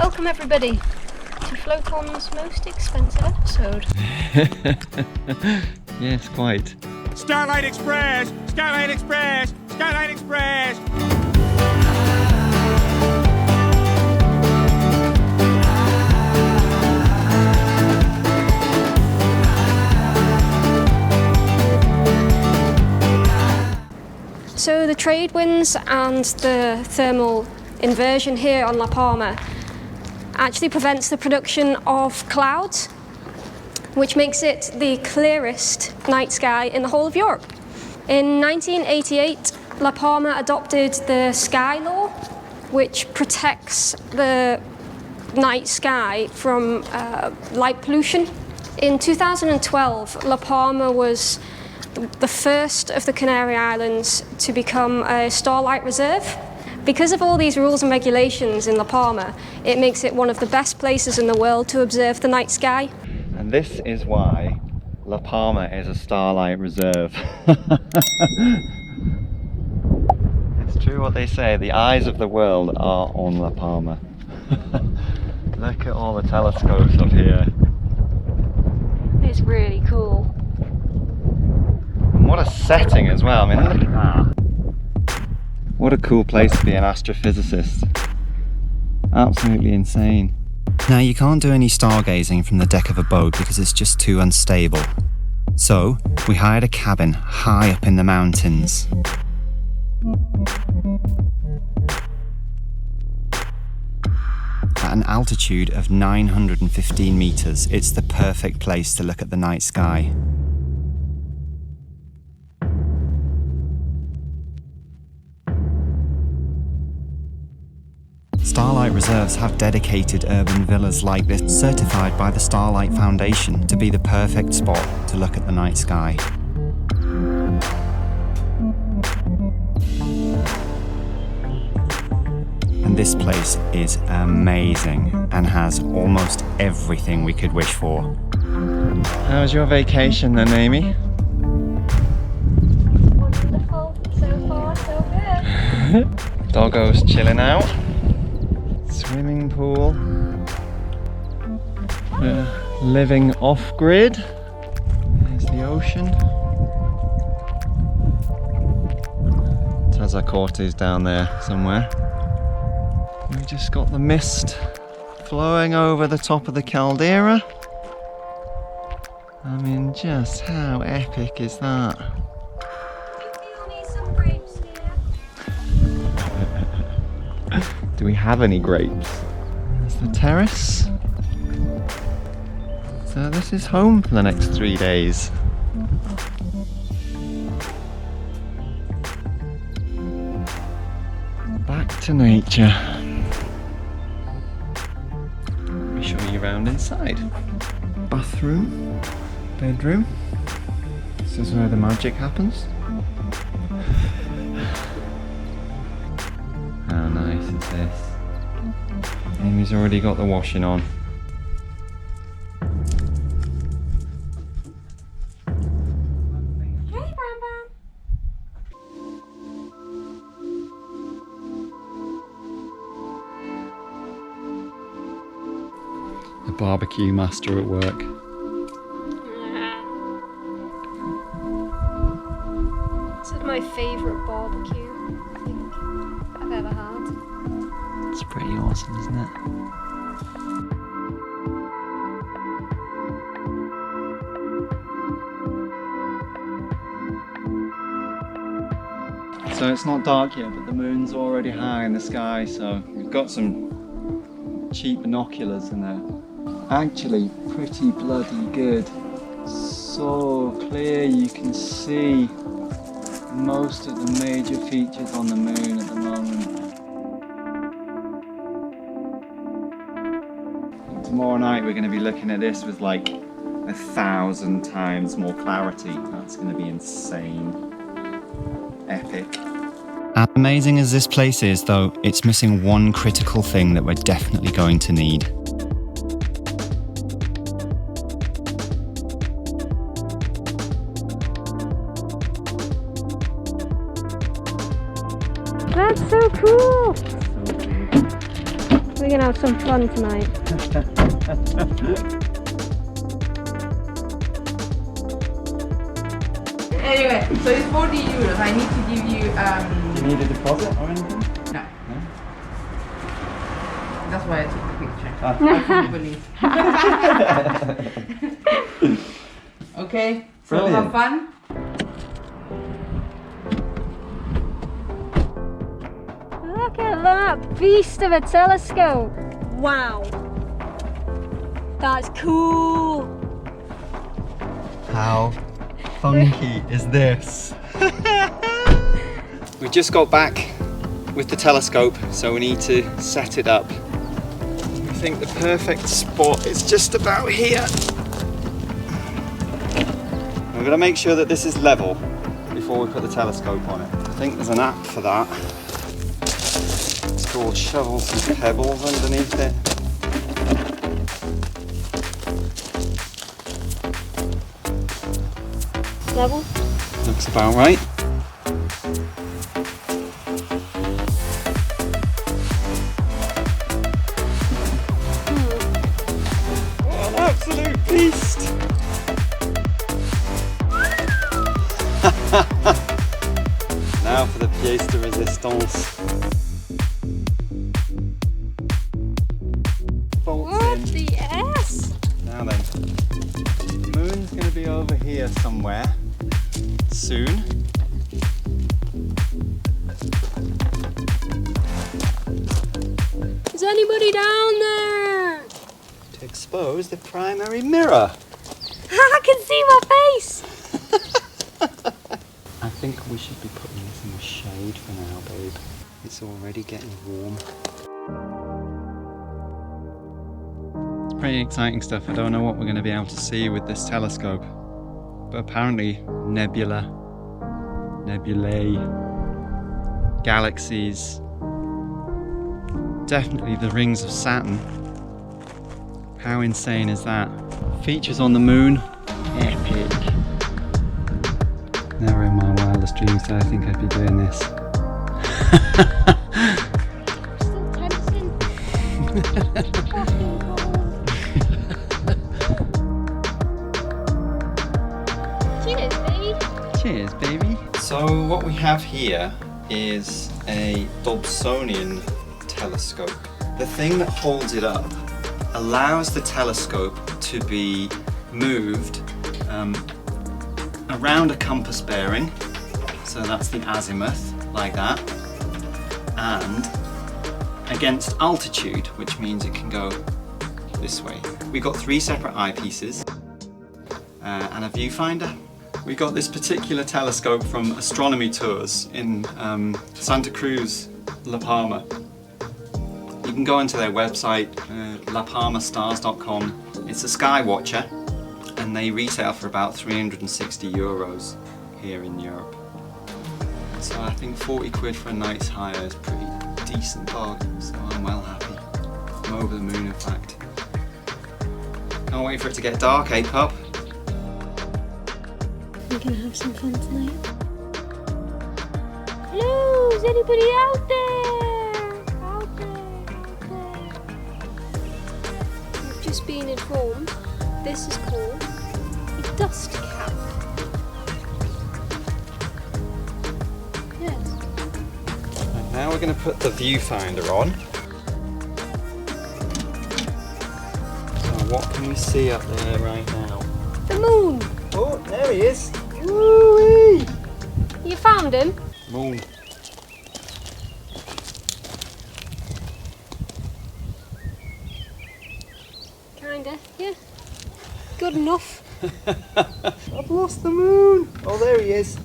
Welcome everybody to Floacon's most expensive episode. Yes, quite. Starlight Express! Starlight Express! Starlight Express! So the trade winds and the thermal inversion here on La Palma actually prevents the production of clouds, which makes it the clearest night sky in the whole of Europe. In 1988, La Palma adopted the sky law, which protects the night sky from light pollution. In 2012, La Palma was the first of the Canary Islands to become a Starlight Reserve. Because of all these rules and regulations in La Palma, it makes it one of the best places in the world to observe the night sky. And this is why La Palma is a Starlight Reserve. It's true what they say, the eyes of the world are on La Palma. Look at all the telescopes up here. It's really cool. And what a setting as well, I mean look at that. What a cool place to be an astrophysicist. Absolutely insane. Now you can't do any stargazing from the deck of a boat because it's just too unstable. So we hired a cabin high up in the mountains. At an altitude of 915 meters, it's the perfect place to look at the night sky. Starlight Reserves have dedicated urban villas like this, certified by the Starlight Foundation to be the perfect spot to look at the night sky. And this place is amazing and has almost everything we could wish for. How was your vacation then, Amy? Wonderful. So far, so good. Doggo's chilling out. Swimming pool. Living off-grid. There's the ocean. Tazacorte's down there somewhere. We just got the mist flowing over the top of the caldera. I mean, just how epic is that? We do need some grapes here. Do we have any grapes? There's the terrace. So this is home for the next 3 days. Back to nature. Let me show you around inside. Bathroom, bedroom. This is where the magic happens. How nice is this? Amy's already got the washing on. Hey, Palma. The barbecue master at work. This is my favourite barbecue, I think, I've ever had. It's pretty awesome, isn't it? So it's not dark yet, but the moon's already high in the sky, so we've got some cheap binoculars and they're actually pretty bloody good. So clear you can see most of the major features on the moon at the moment. Tomorrow night we're going to be looking at this with like 1,000 times more clarity. That's going to be insane. Epic. As amazing as this place is though, it's missing one critical thing that we're definitely going to need. That's so cool! We're gonna have some fun tonight. Anyway, so it's 40 euros. I need to give you. Do you need a deposit or anything? No. No? That's why I took the picture. Ah. I believe. Okay, so Brilliant. have fun. Look at that beast of a telescope. Wow. That's cool. How funky is this? We just got back with the telescope, so we need to set it up. I think the perfect spot is just about here. We're going to make sure that this is level before we put the telescope on it. I think there's an app for that. It's called Shovels and Pebbles underneath it. Level. Looks about right. What an absolute beast! Now for the pièce de résistance. Bolts What in. the S? Now then, the moon's going to be over here somewhere soon. Is anybody down there? To expose the primary mirror. I can see my face. I think we should be putting this in the shade for now, babe. It's already getting warm. It's pretty exciting stuff. I don't know what we're going to be able to see with this telescope, but apparently nebulae, galaxies, definitely the rings of Saturn. How insane is that? Features on the moon, epic. Never in my wildest dreams did I think I'd be doing this. Still tempting. Fucking cold. Cheers, baby. Cheers, baby. So what we have here is a Dobsonian telescope. The thing that holds it up allows the telescope to be moved around a compass bearing, so that's the azimuth, like that, and against altitude, which means it can go this way. We got 3 separate eyepieces and a viewfinder. We got this particular telescope from Astronomy Tours in Santa Cruz, La Palma. You can go onto their website, lapalmastars.com. It's a sky watcher, and they retail for about 360 euros here in Europe. So I think 40 quid for a night's hire is pretty decent bargain, so I'm well happy. I'm over the moon, in fact. Can't wait for it to get dark, eh, pup? We're gonna have some fun tonight. Hello, is anybody out there? Out there. We've just been informed this is called a dust cap. Yes. Right, now we're going to put the viewfinder on. So what can we see up there right now? The moon. Oh, there he is! Woo-wee! You found him? Moon. Kinda, yeah. Good enough. I've lost the moon! Oh, there he is!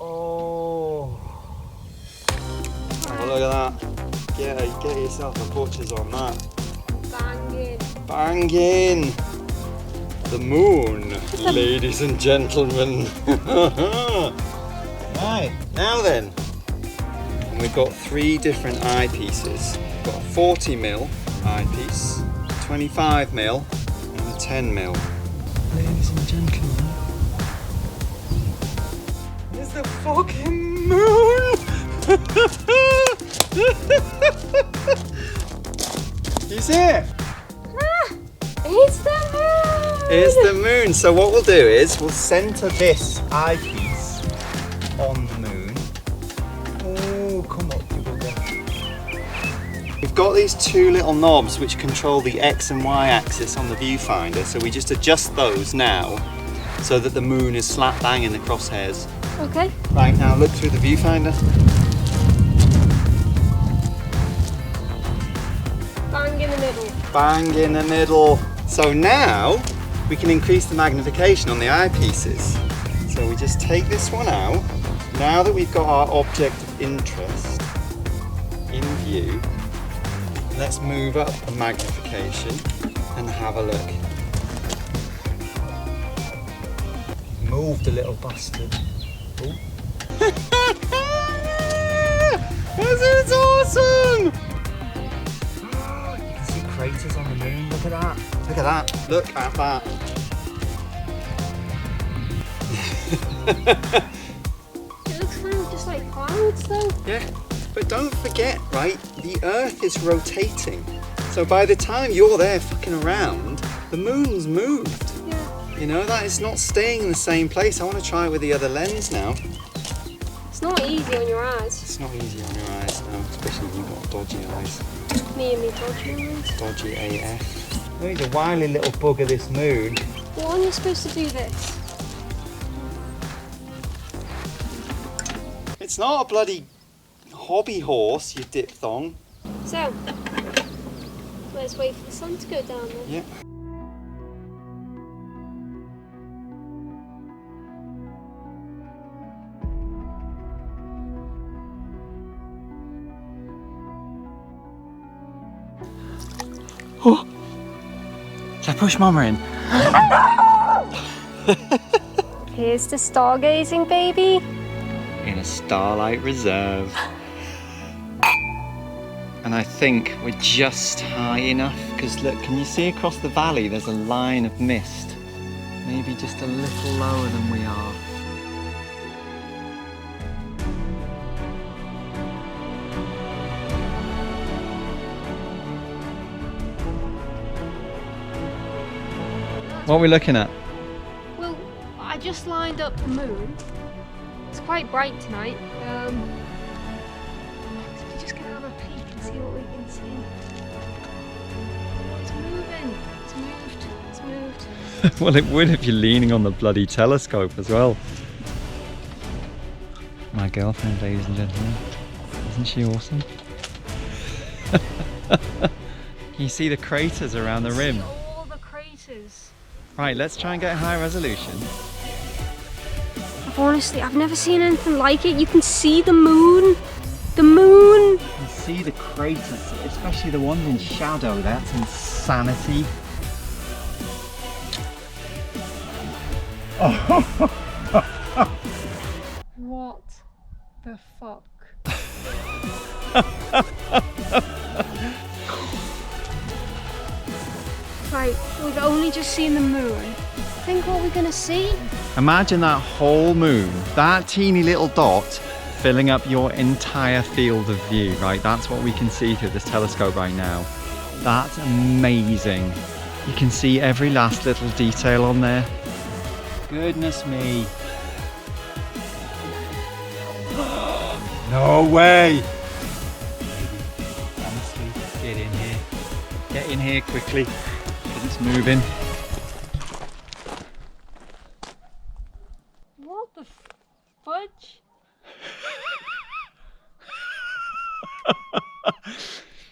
Oh! Oh, look at that! Get yourself a butcher's on that. Banging. Banging! The moon, ladies and gentlemen. Right, now then. And we've got 3 different eyepieces. We've got a 40mm eyepiece, 25mm, and a 10mm. Ladies and gentlemen, it's the fucking moon! Do you see it? Ah, it's the moon! It's the moon. So what we'll do is we'll center this eyepiece on the moon. Oh, come on, you bugger. We've got these two little knobs which control the X and Y axis on the viewfinder. So we just adjust those now so that the moon is slap bang in the crosshairs. Okay. Right, now look through the viewfinder. Bang in the middle. Bang in the middle. So now we can increase the magnification on the eyepieces. So we just take this one out. Now that we've got our object of interest in view, let's move up the magnification and have a look. Moved a little bastard. Oh. This is awesome! You can see craters on the moon. Look at that. Look at that. Look at that. It looks kind of just like clouds though. Yeah, but don't forget, right? The Earth is rotating. So by the time you're there fucking around, the moon's moved. Yeah. You know, that is not staying in the same place. I want to try it with the other lens now. It's not easy on your eyes. It's not easy on your eyes, no, especially when you've got dodgy eyes. Me and me dodgy eyes. Dodgy AF. Oh, he's a wily little bugger, this moon. Well, aren't you supposed to do this? It's not a bloody hobby horse, you diphthong. So, let's wait for the sun to go down then. Yeah. Oh! Should I push Mama in? Here's the stargazing, baby. In a Starlight Reserve. And I think we're just high enough, because look, can you see across the valley there's a line of mist? Maybe just a little lower than we are. What are we looking at? Well, I just lined up the moon. It's quite bright tonight. So we're just gonna have a peek and see what we can see. Oh, it's moving. It's moved. It's moved. Well, it would if you're leaning on the bloody telescope as well. My girlfriend, ladies and gentlemen. Isn't she awesome? Can you see the craters around the rim? All the craters. Right, let's try and get high resolution. I've never seen anything like it. You can see the moon. The moon. You can see the craters, especially the ones in shadow. That's insanity. What the fuck? Right, we've only just seen the moon. Think what we're gonna see? Imagine that whole moon, that teeny little dot, filling up your entire field of view, right? That's what we can see through this telescope right now. That's amazing. You can see every last little detail on there. Goodness me. No way! Honestly, get in here. Get in here quickly, because it's moving. What the fudge?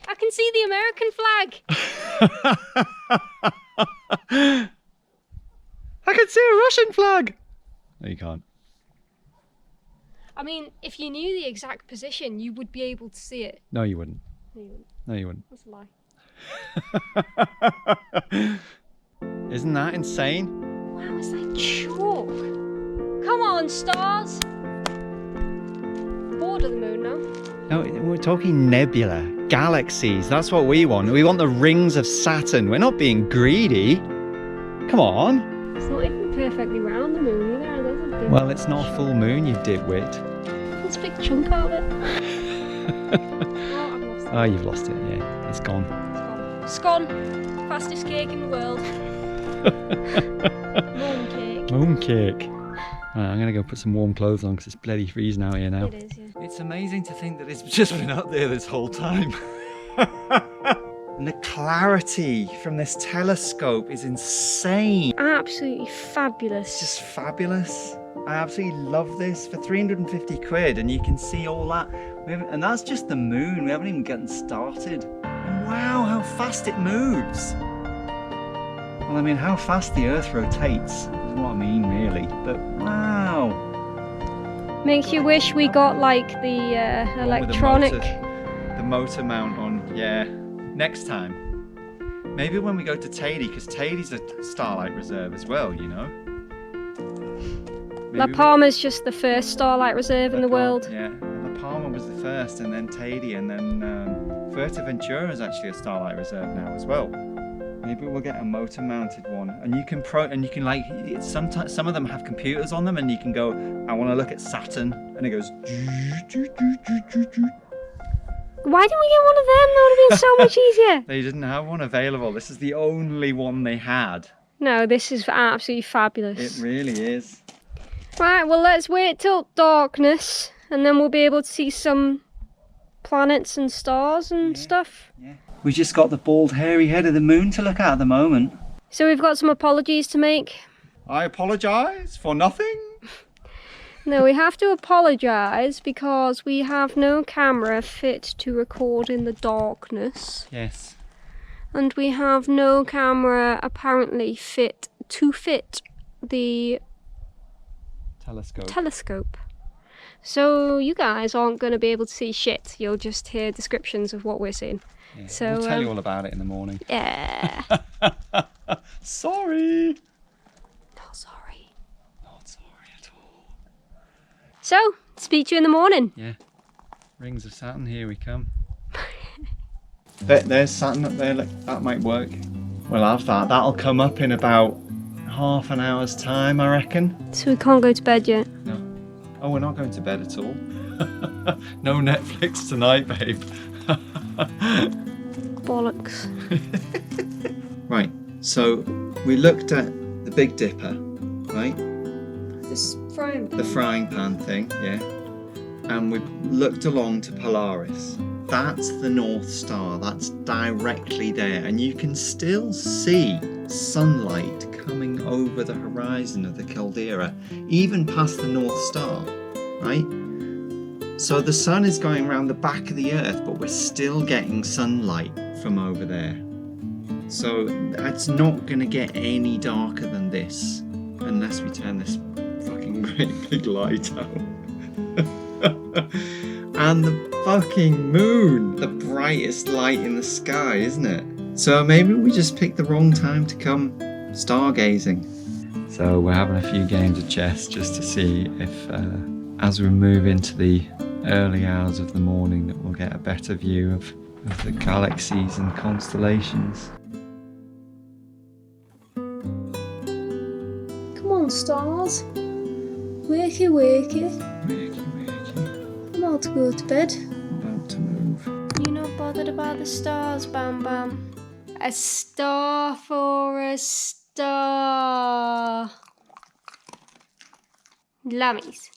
I can see the American flag. I can see a Russian flag. No, you can't. I mean, if you knew the exact position, you would be able to see it. No, you wouldn't. No, you wouldn't. No, you wouldn't. That's a lie. Isn't that insane? Wow, it's like chalk. Come on, stars. Bored of the moon now. No, we're talking nebula, galaxies. That's what we want. We want the rings of Saturn. We're not being greedy. Come on. It's not even perfectly round, the moon either. There's a big Well, it's not a full moon, you dipwit. There's a big chunk out of it. Oh, I've lost it. Oh, you've lost it, yeah. It's gone. It's gone. Scone, fastest cake in the world. Mooncake. Mooncake. Right, I'm gonna go put some warm clothes on because it's bloody freezing out here now. It is, yeah. It's amazing to think that it's just been up there this whole time. And the clarity from this telescope is insane. Absolutely fabulous. It's just fabulous. I absolutely love this for 350 quid, and you can see all that. And that's just the moon. We haven't even gotten started. And wow, how fast it moves. Well, I mean, how fast the Earth rotates is what I mean, really. But wow. Makes you wish we got like the electronic. The motor mount on, yeah. Next time. Maybe when we go to Tady, because Tady's a Starlight Reserve as well, you know. La Palma's just the first Starlight Reserve in the world. Yeah, La Palma was the first, and then Tady, and then Fuerteventura is actually a Starlight Reserve now as well. Maybe we'll get a motor-mounted one, and you can like sometimes some of them have computers on them, and you can go, I want to look at Saturn, and it goes. Why didn't we get one of them? That would have been so much easier. They didn't have one available. This is the only one they had. No, this is absolutely fabulous. It really is. Right, well, let's wait till darkness, and then we'll be able to see some planets and stars and stuff. Yeah. We just got the bald, hairy head of the moon to look at the moment. So we've got some apologies to make. I apologise for nothing. No, we have to apologise because we have no camera fit to record in the darkness. Yes. And we have no camera apparently fit to fit the telescope. So you guys aren't going to be able to see shit. You'll just hear descriptions of what we're seeing. Yeah, so we'll tell you all about it in the morning. Yeah. Sorry. Not sorry. Not sorry at all. So, speak to you in the morning. Yeah. Rings of Saturn, here we come. There's Saturn up there, look, that might work. We'll have that. That'll come up in about half an hour's time, I reckon. So we can't go to bed yet? No. Oh, we're not going to bed at all. No Netflix tonight, babe. Bollocks. Right, so we looked at the Big Dipper, right? This frying pan. The frying pan thing, yeah. And we looked along to Polaris. That's the North Star, that's directly there. And you can still see sunlight coming over the horizon of the caldera, even past the North Star, right? So the sun is going around the back of the Earth, but we're still getting sunlight from over there. So it's not going to get any darker than this, unless we turn this fucking great big light out. And the fucking moon, the brightest light in the sky, isn't it? So maybe we just picked the wrong time to come stargazing. So we're having a few games of chess just to see if, as we move into the early hours of the morning, that we'll get a better view of the galaxies and constellations. Come on, stars. Wakey, wakey. Wakey, wakey. I'm about to go to bed. I'm about to move. You're not bothered about the stars, Bam Bam. A star for a star. Lammies.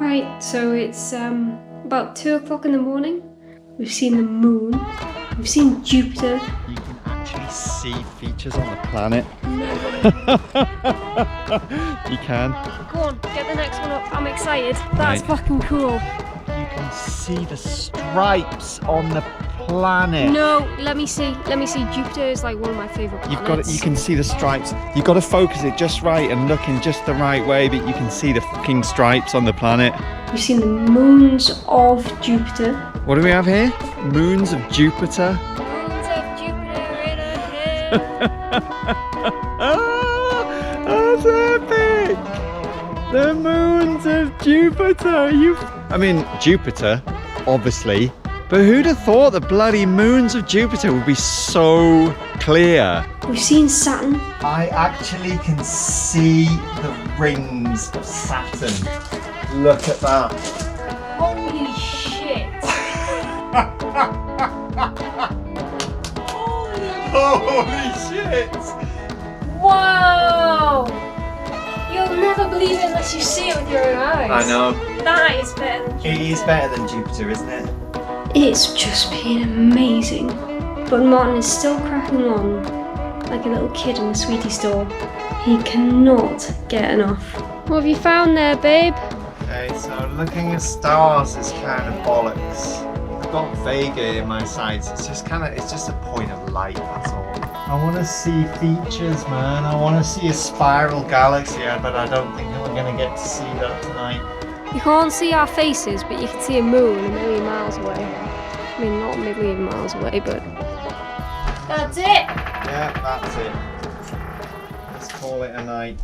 Right, so it's about 2 o'clock in the morning. We've seen the moon. We've seen Jupiter. You can actually see features on the planet. You can. Go on, get the next one up. I'm excited. That's Right. fucking cool. You can see the stripes on the planet. No, let me see. Jupiter is like one of my favourite planets. You've got it. You can see the stripes. You've got to focus it just right and look in just the right way, but you can see the fucking stripes on the planet. We've seen the moons of Jupiter. What do we have here? Moons of Jupiter. Moons of Jupiter in a hill. That's epic! The moons of Jupiter. I mean, Jupiter, obviously. But who'd have thought the bloody moons of Jupiter would be so clear? We've seen Saturn. I actually can see the rings of Saturn. Look at that. Holy shit. Holy shit! Whoa! You'll never believe it unless you see it with your own eyes. I know. That is better than It is better than Jupiter, isn't it? It's just been amazing. But Martin is still cracking on like a little kid in the sweetie store. He cannot get enough. What have you found there, babe? Okay, so looking at stars is kind of bollocks. I've got Vega in my sights. It's just a point of light, that's all. I want to see features, man. I want to see a spiral galaxy, but I don't think we're going to get to see that tonight. You can't see our faces, but you can see a moon a million miles away. I mean, not a million miles away, but... That's it! Yeah, that's it. Let's call it a night.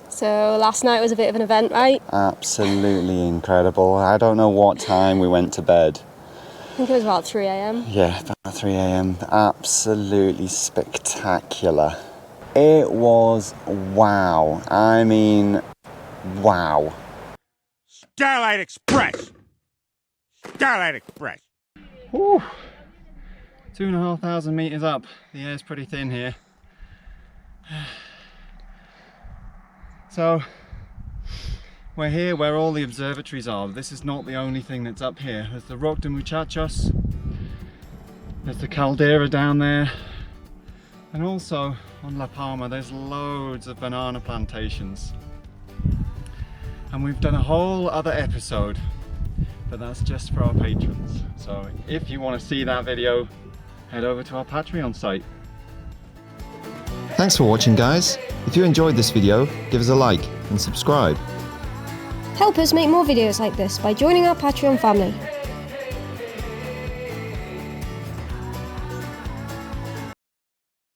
So last night was a bit of an event, right? Absolutely incredible. I don't know what time we went to bed. I think it was about 3 a.m. Yeah, about 3 a.m. Absolutely spectacular. It was wow. I mean, wow. Starlight Express. Starlight Express. Whew. 2,500 meters up. The air's pretty thin here. So, we're here where all the observatories are. This is not the only thing that's up here. There's the Roque de Muchachos, there's the caldera down there, and also on La Palma there's loads of banana plantations. And we've done a whole other episode, but that's just for our patrons. So if you want to see that video, head over to our Patreon site. Thanks for watching, guys. If you enjoyed this video, give us a like and subscribe. Help us make more videos like this by joining our Patreon family.